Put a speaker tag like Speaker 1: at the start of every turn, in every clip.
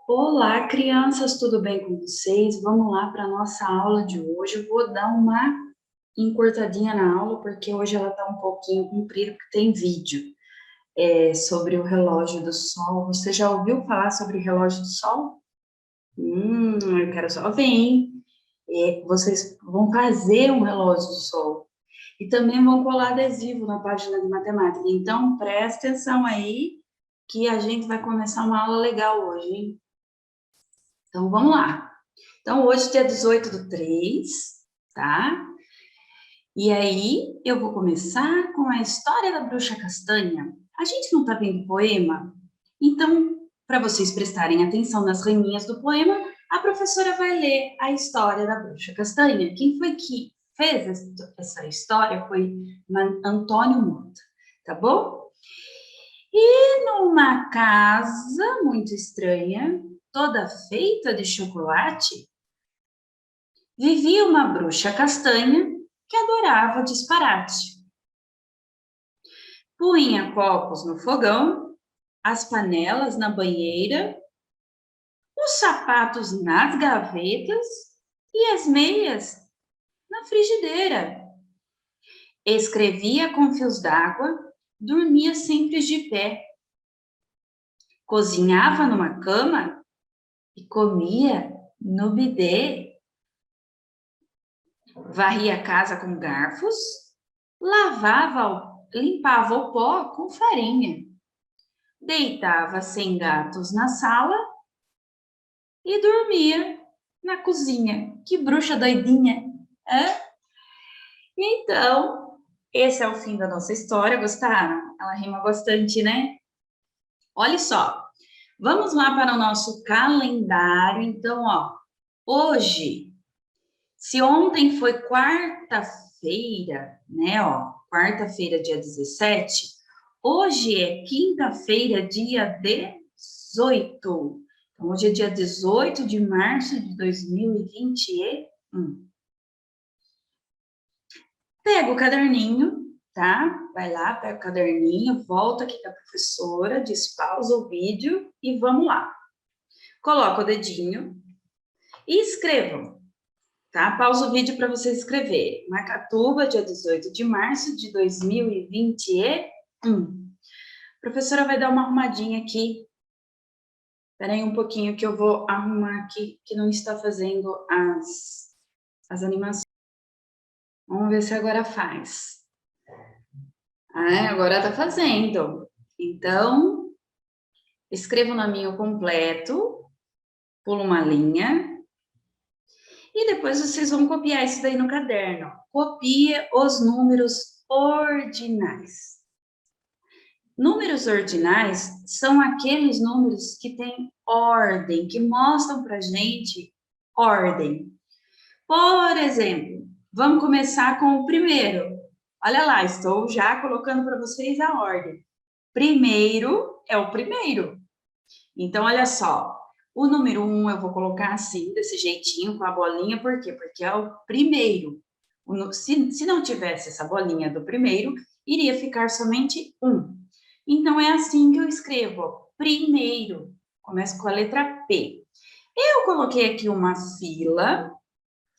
Speaker 1: Olá, crianças, tudo bem com vocês? Vamos lá para a nossa aula de hoje. Eu vou dar uma encurtadinha na aula, porque hoje ela está um pouquinho comprida, porque tem vídeo sobre o relógio do sol. Você já ouviu falar sobre relógio do sol? Eu quero só ver, hein? Vocês vão fazer um relógio do sol e também vão colar adesivo na página de matemática. Então, presta atenção aí, que a gente vai começar uma aula legal hoje, hein? Então, vamos lá. Então, hoje, dia 18/3, tá? E aí, eu vou começar com a história da bruxa castanha. A gente não tá vendo poema? Então, para vocês prestarem atenção nas riminhas do poema, a professora vai ler a história da bruxa castanha. Quem foi que fez essa história foi Antônio Mota, tá bom? E numa casa muito estranha, toda feita de chocolate, vivia uma bruxa castanha que adorava disparate. Punha copos no fogão, as panelas na banheira, os sapatos nas gavetas e as meias na frigideira. Escrevia com fios d'água, dormia sempre de pé. Cozinhava numa cama e comia no bidê. Varria a casa com garfos, limpava o pó com farinha, deitava sem gatos na sala e dormia na cozinha. Que bruxa doidinha! Hã? Então, esse é o fim da nossa história. Gostaram? Ela rima bastante, né? Olha só, vamos lá para o nosso calendário. Então, ó, hoje, se ontem foi quarta-feira, né, ó, quarta-feira, dia 17, hoje é quinta-feira, dia 18. Então, hoje é dia 18 de março de 2021. Pega o caderninho, tá? Vai lá, pega o caderninho, volta aqui com a professora, despausa o vídeo e vamos lá. Coloca o dedinho e escrevam, tá? Pausa o vídeo para vocês escreverem. Macatuba, dia 18 de março de 2021. A professora vai dar uma arrumadinha aqui. Espera aí um pouquinho que eu vou arrumar aqui, que não está fazendo as animações. Vamos ver se agora faz. Ah, agora está fazendo. Então, escreva o nominho completo, pula uma linha, e depois vocês vão copiar isso daí no caderno. Copie os números ordinais. Números ordinais são aqueles números que têm ordem, que mostram para gente ordem. Por exemplo, vamos começar com o primeiro. Olha lá, estou já colocando para vocês a ordem. Primeiro é o primeiro. Então, olha só, o número 1 eu vou colocar assim, desse jeitinho, com a bolinha, por quê? Porque é o primeiro. Se não tivesse essa bolinha do primeiro, iria ficar somente 1. Então, é assim que eu escrevo, ó, primeiro. Começo com a letra P. Eu coloquei aqui uma fila,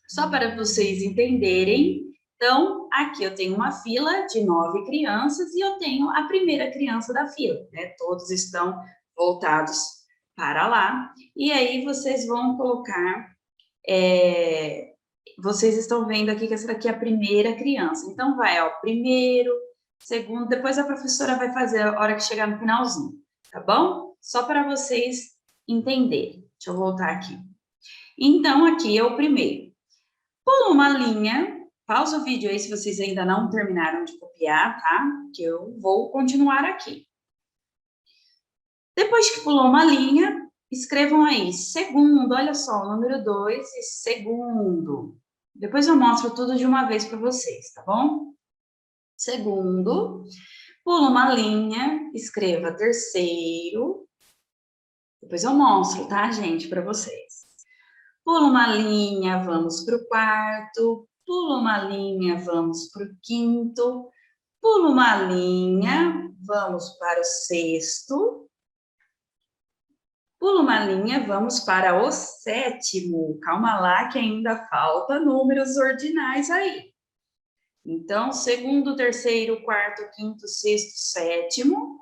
Speaker 1: só para vocês entenderem. Então, aqui eu tenho uma fila de 9 crianças e eu tenho a primeira criança da fila, né? Todos estão voltados para lá. E aí vocês vão colocar, vocês estão vendo aqui que essa daqui é a primeira criança. Então, vai, ó, primeiro, segundo, depois a professora vai fazer a hora que chegar no finalzinho, tá bom? Só para vocês entenderem. Deixa eu voltar aqui. Então, aqui é o primeiro. Pula uma linha, pausa o vídeo aí se vocês ainda não terminaram de copiar, tá? Que eu vou continuar aqui. Depois que pulou uma linha, escrevam aí, segundo, olha só, o número 2 e segundo. Depois eu mostro tudo de uma vez para vocês, tá bom? Segundo, pula uma linha, escreva terceiro. Depois eu mostro, tá, gente, para vocês. Pula uma linha, vamos para o quarto. Pula uma linha, vamos para o quinto. Pula uma linha, vamos para o sexto. Pula uma linha, vamos para o 7º. Calma lá que ainda falta números ordinais aí. Então, 2º, 3º, 4º, 5º, 6º, 7º.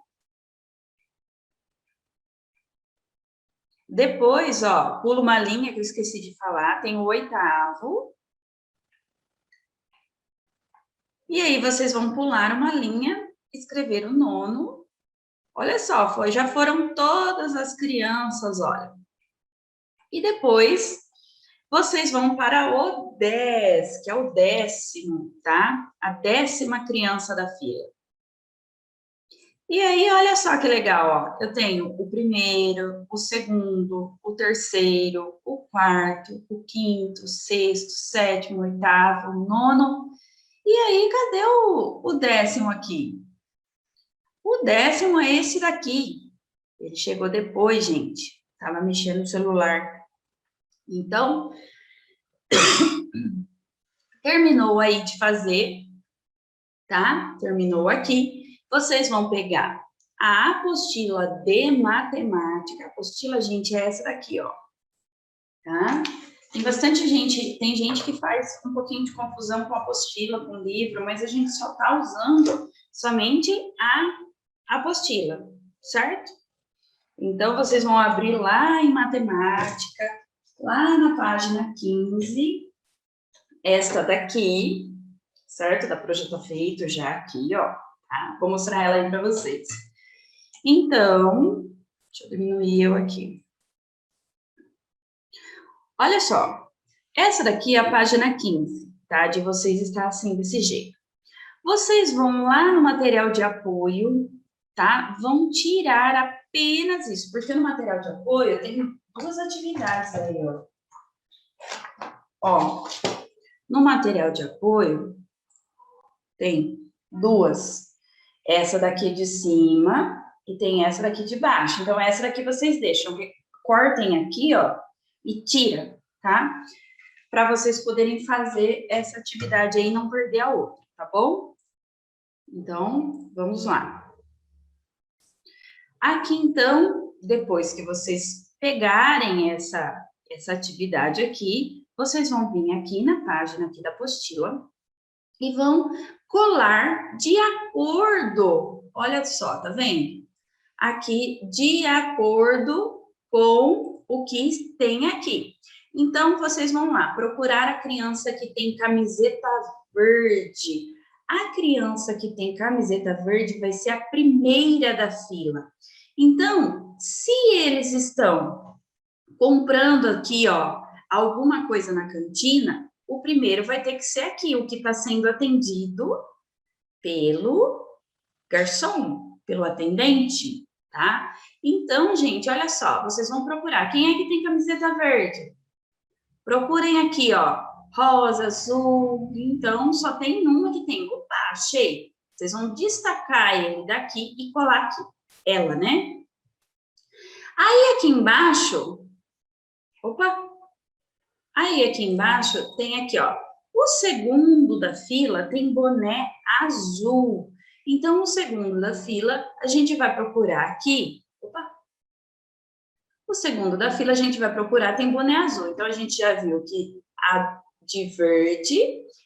Speaker 1: Depois, ó, pula uma linha que eu esqueci de falar, tem o 8º. E aí, vocês vão pular uma linha, escrever o 9º. Olha só, já foram todas as crianças, olha. E depois, vocês vão para o 10, que é o 10º, tá? A 10ª criança da fila. E aí, olha só que legal, ó. Eu tenho o 1º, o 2º, o 3º, o 4º, o 5º, o 6º, 7º, 8º, o 9º. E aí, cadê o 10º aqui? O 10º é esse daqui. Ele chegou depois, gente. Tava mexendo no celular. Então, terminou aí de fazer, tá? Terminou aqui. Vocês vão pegar a apostila de matemática. A apostila, gente, é essa daqui, ó. Tá? Tem bastante gente, tem gente que faz um pouquinho de confusão com a apostila, com o livro, mas a gente só tá usando somente a apostila, certo? Então, vocês vão abrir lá em matemática, lá na página 15, esta daqui, certo? Da Projeto Feito já aqui, ó. Tá? Vou mostrar ela aí para vocês. Então, deixa eu diminuir eu aqui. Olha só, essa daqui é a página 15, tá? De vocês estar assim, desse jeito. Vocês vão lá no material de apoio, tá? Vão tirar apenas isso, porque no material de apoio eu tenho 2 atividades aí, ó. Ó, no material de apoio tem 2. Essa daqui de cima e tem essa daqui de baixo. Então, essa daqui vocês deixam, cortem aqui, ó, e tira, tá? Para vocês poderem fazer essa atividade aí e não perder a outra, tá bom? Então, vamos lá. Aqui, então, depois que vocês pegarem essa atividade aqui, vocês vão vir aqui na página aqui da apostila e vão colar de acordo, olha só, tá vendo? Aqui, de acordo com o que tem aqui. Então, vocês vão lá procurar a criança que tem camiseta verde. A criança que tem camiseta verde vai ser a primeira da fila. Então, se eles estão comprando aqui, ó, alguma coisa na cantina, o primeiro vai ter que ser aqui, o que está sendo atendido pelo garçom, pelo atendente, tá? Então, gente, olha só, vocês vão procurar. Quem é que tem camiseta verde? Procurem aqui, ó, rosa, azul. Então, só tem uma que tem. Opa, achei. Vocês vão destacar ele daqui e colar aqui. Ela, né? Aí, aqui embaixo... Opa! Aí, aqui embaixo, tem aqui, ó. O segundo da fila tem boné azul. Então, o segundo da fila, a gente vai procurar aqui. Opa! O segundo da fila, a gente vai procurar, tem boné azul. Então, a gente já viu que a de verde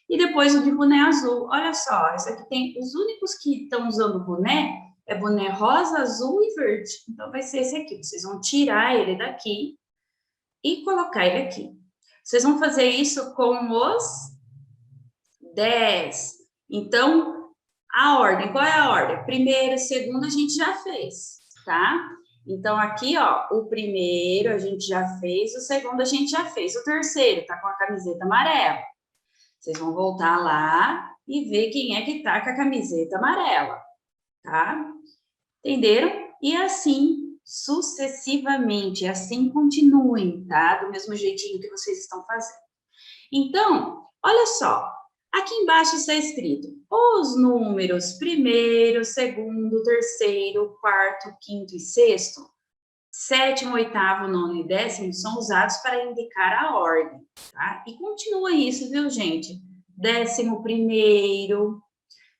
Speaker 1: e depois o de boné azul. Olha só, essa aqui tem... Os únicos que estão usando boné é boné rosa, azul e verde. Então, vai ser esse aqui. Vocês vão tirar ele daqui e colocar ele aqui. Vocês vão fazer isso com os 10. Então, a ordem, qual é a ordem? Primeiro, segundo, a gente já fez, tá? Então, aqui, ó, o primeiro a gente já fez, o segundo a gente já fez, o terceiro tá com a camiseta amarela. Vocês vão voltar lá e ver quem é que tá com a camiseta amarela, tá? Entenderam? E assim, sucessivamente, assim continuem, tá? Do mesmo jeitinho que vocês estão fazendo. Então, olha só, aqui embaixo está escrito os números primeiro, segundo, terceiro, quarto, quinto e sexto, sétimo, oitavo, nono e décimo são usados para indicar a ordem, tá? E continua isso, viu, gente? 11º,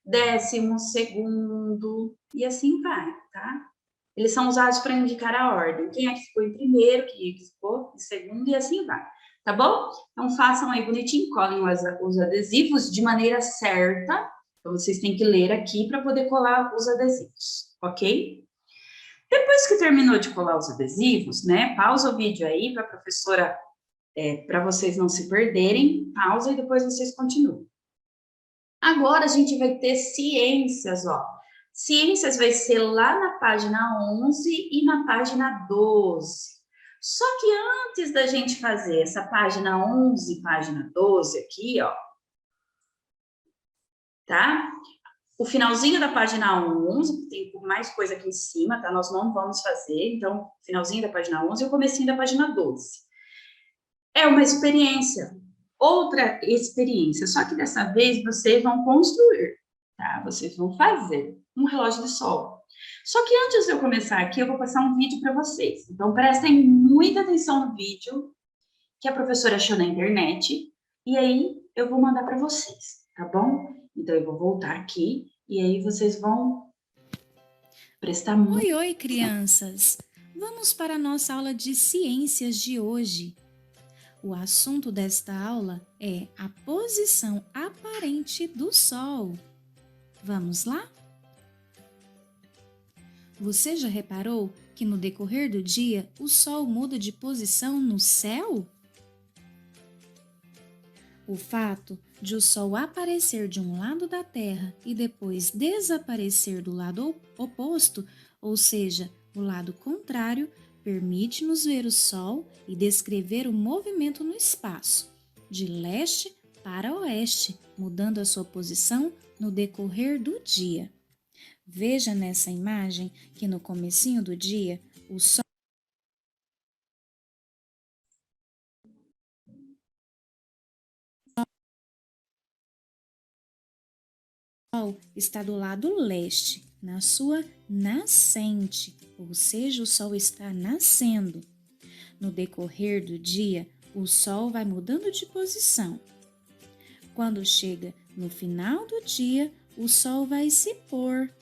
Speaker 1: 12º, e assim vai, tá? Eles são usados para indicar a ordem. Quem é que ficou em primeiro, quem é que ficou em segundo e assim vai. Tá bom? Então, façam aí bonitinho, colhem os adesivos de maneira certa. Então, vocês têm que ler aqui para poder colar os adesivos, ok? Depois que terminou de colar os adesivos, né? Pausa o vídeo aí para a professora, para vocês não se perderem. Pausa e depois vocês continuam. Agora a gente vai ter ciências, ó. Ciências vai ser lá na página 11 e na página 12. Só que antes da gente fazer essa página 11 e página 12 aqui, ó, tá? O finalzinho da página 11, tem mais coisa aqui em cima, tá? Nós não vamos fazer, então, finalzinho da página 11 e o comecinho da página 12. É uma experiência, outra experiência, só que dessa vez vocês vão construir, tá? Vocês vão fazer um relógio de sol. Só que antes de eu começar aqui, eu vou passar um vídeo para vocês. Então, prestem muita atenção no vídeo que a professora achou na internet, e aí eu vou mandar para vocês, tá bom? Então, eu vou voltar aqui, e aí vocês vão prestar muita
Speaker 2: Oi, oi,
Speaker 1: atenção.
Speaker 2: crianças! Vamos para a nossa aula de ciências de hoje. O assunto desta aula é a posição aparente do Sol. Vamos lá? Você já reparou que no decorrer do dia o Sol muda de posição no céu? O fato de o Sol aparecer de um lado da Terra e depois desaparecer do lado oposto, ou seja, o lado contrário, permite-nos ver o Sol e descrever o movimento no espaço, de leste para oeste, mudando a sua posição no decorrer do dia. Veja nessa imagem que no comecinho do dia, o Sol está do lado leste, na sua nascente, ou seja, o Sol está nascendo. No decorrer do dia, o Sol vai mudando de posição. Quando chega no final do dia, o Sol vai se pôr,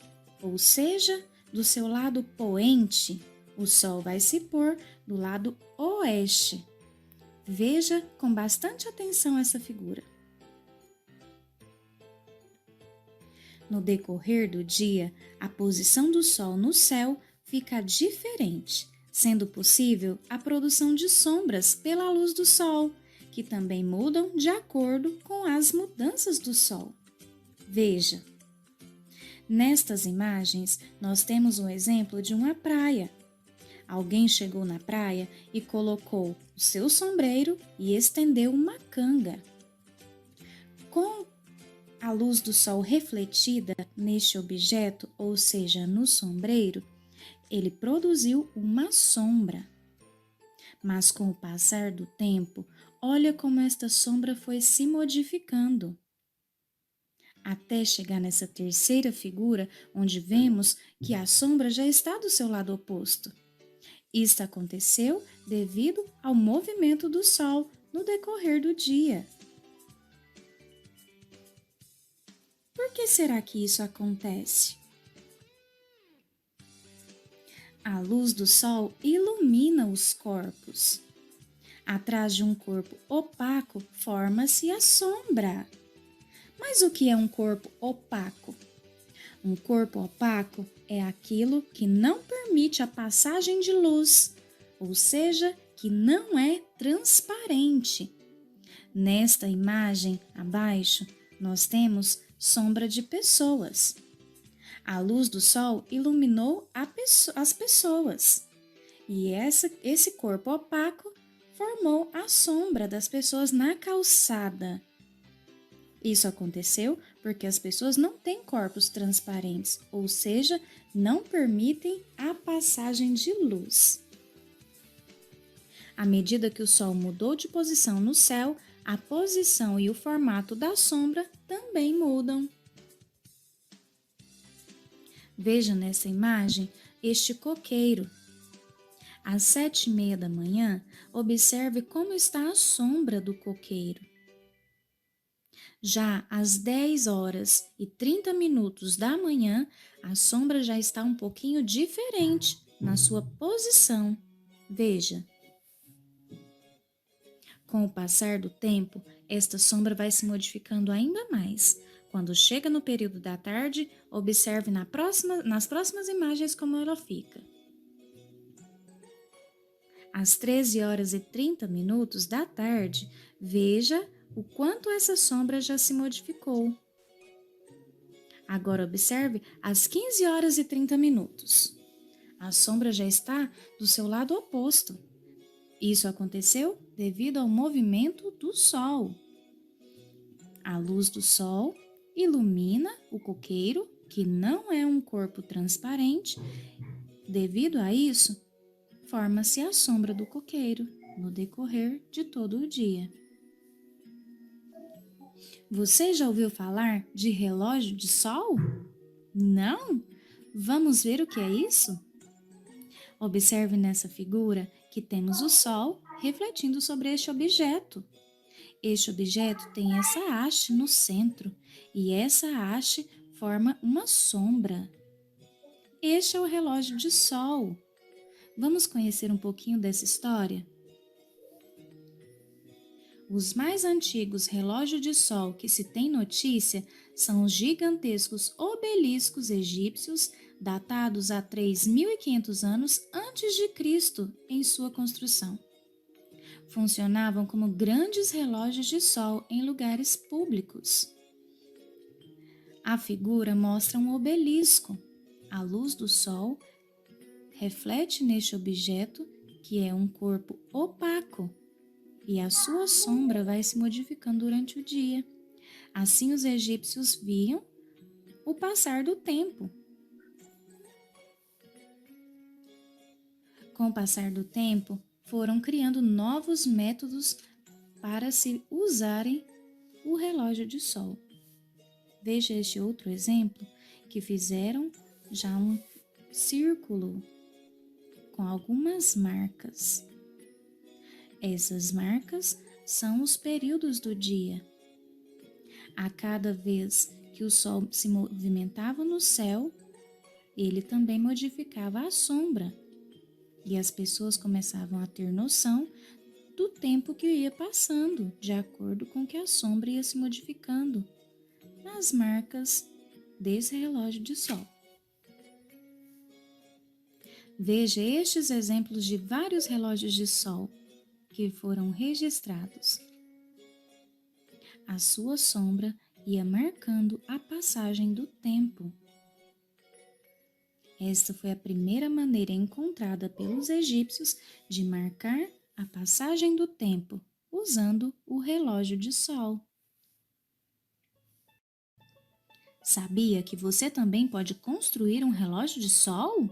Speaker 2: ou seja, do seu lado poente, o Sol vai se pôr do lado oeste. Veja com bastante atenção essa figura. No decorrer do dia, a posição do Sol no céu fica diferente, sendo possível a produção de sombras pela luz do Sol, que também mudam de acordo com as mudanças do Sol. Veja, nestas imagens nós temos um exemplo de uma praia. Alguém chegou na praia e colocou o seu sombreiro e estendeu uma canga. Com a luz do sol refletida neste objeto, ou seja, no sombreiro, ele produziu uma sombra. Mas com o passar do tempo, olha como esta sombra foi se modificando. Até chegar nessa terceira figura, onde vemos que a sombra já está do seu lado oposto. Isto aconteceu devido ao movimento do sol no decorrer do dia. Por que será que isso acontece? A luz do sol ilumina os corpos. Atrás de um corpo opaco forma-se a sombra. Mas o que é um corpo opaco? Um corpo opaco é aquilo que não permite a passagem de luz, ou seja, que não é transparente. Nesta imagem abaixo, nós temos sombra de pessoas. A luz do sol iluminou as pessoas e esse corpo opaco formou a sombra das pessoas na calçada. Isso aconteceu porque as pessoas não têm corpos transparentes, ou seja, não permitem a passagem de luz. À medida que o sol mudou de posição no céu, a posição e o formato da sombra também mudam. Veja nessa imagem este coqueiro. Às 7h30 da manhã, observe como está a sombra do coqueiro. Já às 10 horas e 30 minutos da manhã, a sombra já está um pouquinho diferente na sua posição. Veja, com o passar do tempo, esta sombra vai se modificando ainda mais. Quando chega no período da tarde, observe nas próximas imagens como ela fica. Às 13 horas e 30 minutos da tarde, veja o quanto essa sombra já se modificou. Agora observe às 15 horas e 30 minutos. A sombra já está do seu lado oposto. Isso aconteceu devido ao movimento do Sol. A luz do Sol ilumina o coqueiro, que não é um corpo transparente. Devido a isso, forma-se a sombra do coqueiro no decorrer de todo o dia. Você já ouviu falar de relógio de sol? Não? Vamos ver o que é isso? Observe nessa figura que temos o Sol refletindo sobre este objeto. Este objeto tem essa haste no centro e essa haste forma uma sombra. Este é o relógio de Sol. Vamos conhecer um pouquinho dessa história? Os mais antigos relógios de sol que se tem notícia são os gigantescos obeliscos egípcios, datados a 3.500 anos antes de Cristo em sua construção. Funcionavam como grandes relógios de sol em lugares públicos. A figura mostra um obelisco. A luz do sol reflete neste objeto, que é um corpo opaco, e a sua sombra vai se modificando durante o dia. Assim os egípcios viam o passar do tempo. Com o passar do tempo, foram criando novos métodos para se usarem o relógio de sol. Veja este outro exemplo, que fizeram já um círculo com algumas marcas. Essas marcas são os períodos do dia. A cada vez que o sol se movimentava no céu, ele também modificava a sombra. E as pessoas começavam a ter noção do tempo que ia passando, de acordo com que a sombra ia se modificando nas marcas desse relógio de sol. Veja estes exemplos de vários relógios de sol que foram registrados. A sua sombra ia marcando a passagem do tempo. Esta foi a primeira maneira encontrada pelos egípcios de marcar a passagem do tempo, usando o relógio de sol. Sabia que você também pode construir um relógio de sol?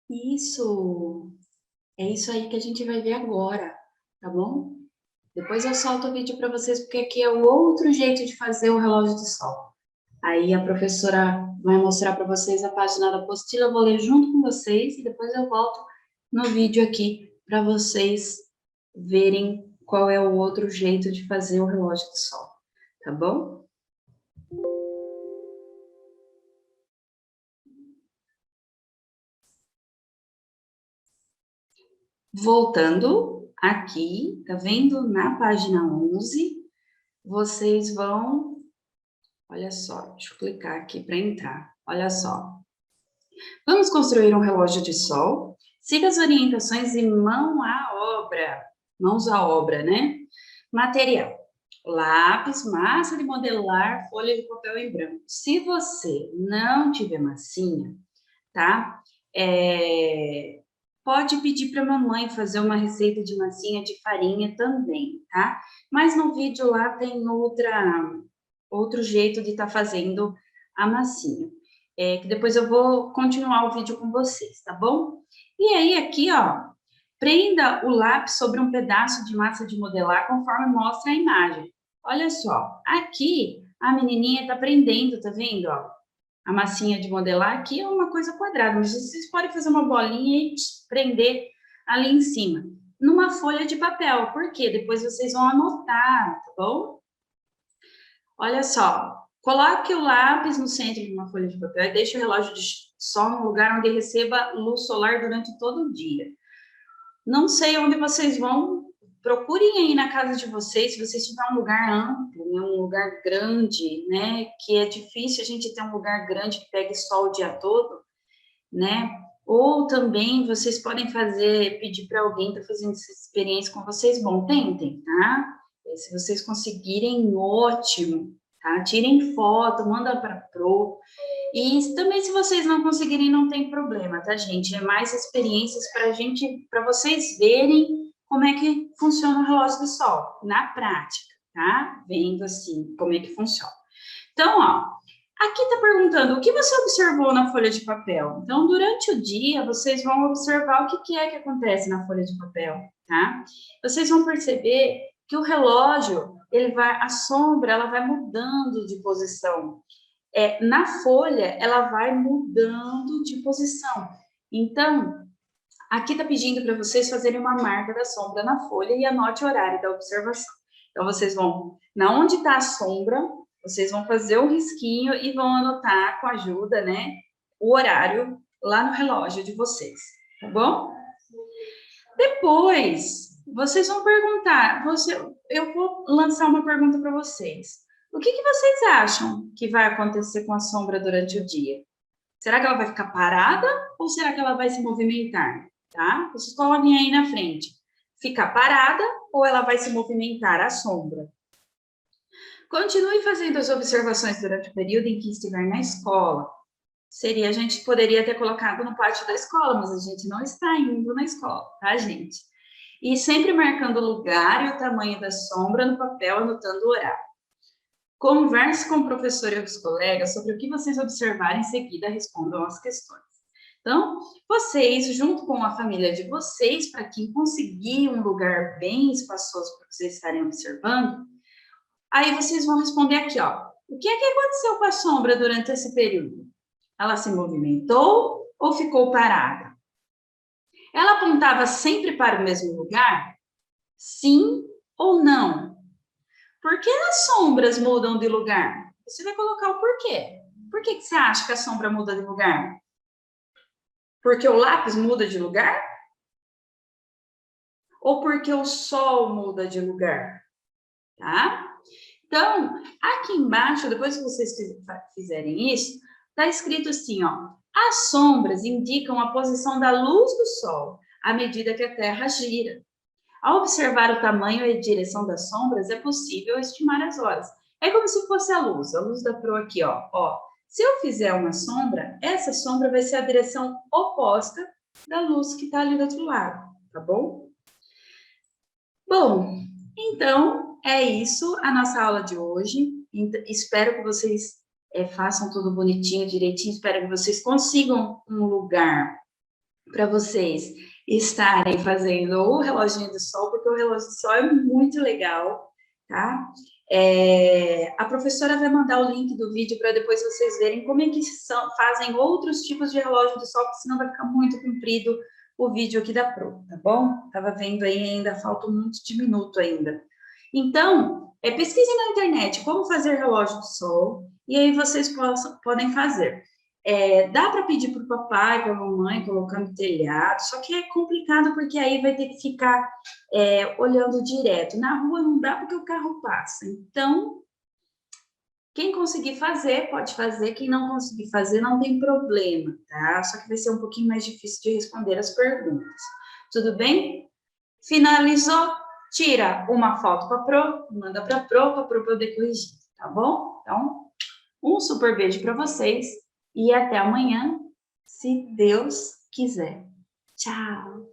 Speaker 1: Isso! É isso aí que a gente vai ver agora, tá bom? Depois eu solto o vídeo para vocês, porque aqui é o outro jeito de fazer o relógio de sol. Aí a professora vai mostrar para vocês a página da apostila, eu vou ler junto com vocês e depois eu volto no vídeo aqui para vocês verem qual é o outro jeito de fazer o relógio de sol, tá bom? Voltando aqui, tá vendo? Na página 11, vocês vão... Olha só, deixa eu clicar aqui para entrar. Olha só. Vamos construir um relógio de sol. Siga as orientações e mão à obra. Mãos à obra, né? Material: lápis, massa de modelar, folha de papel em branco. Se você não tiver massinha, tá? Pode pedir para a mamãe fazer uma receita de massinha de farinha também, tá? Mas no vídeo lá tem outro jeito de estar fazendo a massinha. Que depois eu vou continuar o vídeo com vocês, tá bom? E aí aqui, ó, prenda o lápis sobre um pedaço de massa de modelar conforme mostra a imagem. Olha só, aqui a menininha está prendendo, tá vendo, ó? A massinha de modelar aqui é uma coisa quadrada, mas vocês podem fazer uma bolinha e prender ali em cima. numa folha de papel. Por quê? Depois vocês vão anotar, tá bom? Olha só, coloque o lápis no centro de uma folha de papel e deixe o relógio de sol no lugar onde receba luz solar durante todo o dia. Não sei onde vocês vão, procurem aí na casa de vocês, se vocês tiverem um lugar amplo, né, um lugar grande, né, que é difícil a gente ter um lugar grande que pegue sol o dia todo, né, ou também vocês podem pedir para alguém estar fazendo essa experiência com vocês, bom, tentem, tá? Se vocês conseguirem, ótimo, tá? Tirem foto, manda para pro. E também, se vocês não conseguirem, não tem problema, tá, gente? É mais experiências para vocês verem como é que funciona o relógio do sol, na prática, tá? Vendo assim, como é que funciona. Então, ó, aqui está perguntando o que você observou na folha de papel. Então, durante o dia, vocês vão observar o que é que acontece na folha de papel, tá? Vocês vão perceber que o relógio, a sombra, ela vai mudando de posição. Na folha, ela vai mudando de posição. Então, aqui está pedindo para vocês fazerem uma marca da sombra na folha e anote o horário da observação. Então, vocês vão, na onde está a sombra, vocês vão fazer o risquinho e vão anotar com a ajuda, né, o horário lá no relógio de vocês, tá bom? Depois, vocês vão perguntar, eu vou lançar uma pergunta para vocês. O que vocês acham que vai acontecer com a sombra durante o dia? Será que ela vai ficar parada ou será que ela vai se movimentar? Tá? Vocês coloquem aí na frente. Ficar parada ou ela vai se movimentar, a sombra? Continue fazendo as observações durante o período em que estiver na escola. A gente poderia ter colocado no pátio da escola, mas a gente não está indo na escola, tá, gente? E sempre marcando o lugar e o tamanho da sombra no papel, anotando o horário. Converse com o professor e os colegas sobre o que vocês observarem, em seguida respondam as questões. Então, vocês, junto com a família de vocês, para quem conseguir um lugar bem espaçoso para vocês estarem observando, aí vocês vão responder aqui, ó. O que é que aconteceu com a sombra durante esse período? Ela se movimentou ou ficou parada? Ela apontava sempre para o mesmo lugar? Sim ou não? Por que as sombras mudam de lugar? Você vai colocar o porquê. Por que você acha que a sombra muda de lugar? Porque o lápis muda de lugar? Ou porque o sol muda de lugar? Tá? Então, aqui embaixo, depois que vocês fizerem isso, está escrito assim, ó. As sombras indicam a posição da luz do sol à medida que a Terra gira. Ao observar o tamanho e direção das sombras, é possível estimar as horas. É como se fosse a luz da proa aqui, ó. Se eu fizer uma sombra, essa sombra vai ser a direção oposta da luz que está ali do outro lado, tá bom? Bom, então é isso a nossa aula de hoje. Espero que vocês façam tudo bonitinho, direitinho. Espero que vocês consigam um lugar para vocês estarem fazendo o reloginho do sol, porque o relógio do sol é muito legal, tá? A professora vai mandar o link do vídeo para depois vocês verem como é que fazem outros tipos de relógio do sol, porque senão vai ficar muito comprido o vídeo aqui da Pro, tá bom? Tava vendo aí, ainda falta um monte de minuto ainda. Então, pesquise na internet como fazer relógio do sol, e aí vocês podem fazer. Dá para pedir para o papai, para a mamãe, colocar no telhado, só que é complicado porque aí vai ter que ficar olhando direto. Na rua não dá porque o carro passa. Então, quem conseguir fazer, pode fazer. Quem não conseguir fazer, não tem problema, tá? Só que vai ser um pouquinho mais difícil de responder as perguntas. Tudo bem? Finalizou? Tira uma foto para a Pro, manda para a Pro poder corrigir, tá bom? Então, um super beijo para vocês. E até amanhã, se Deus quiser. Tchau!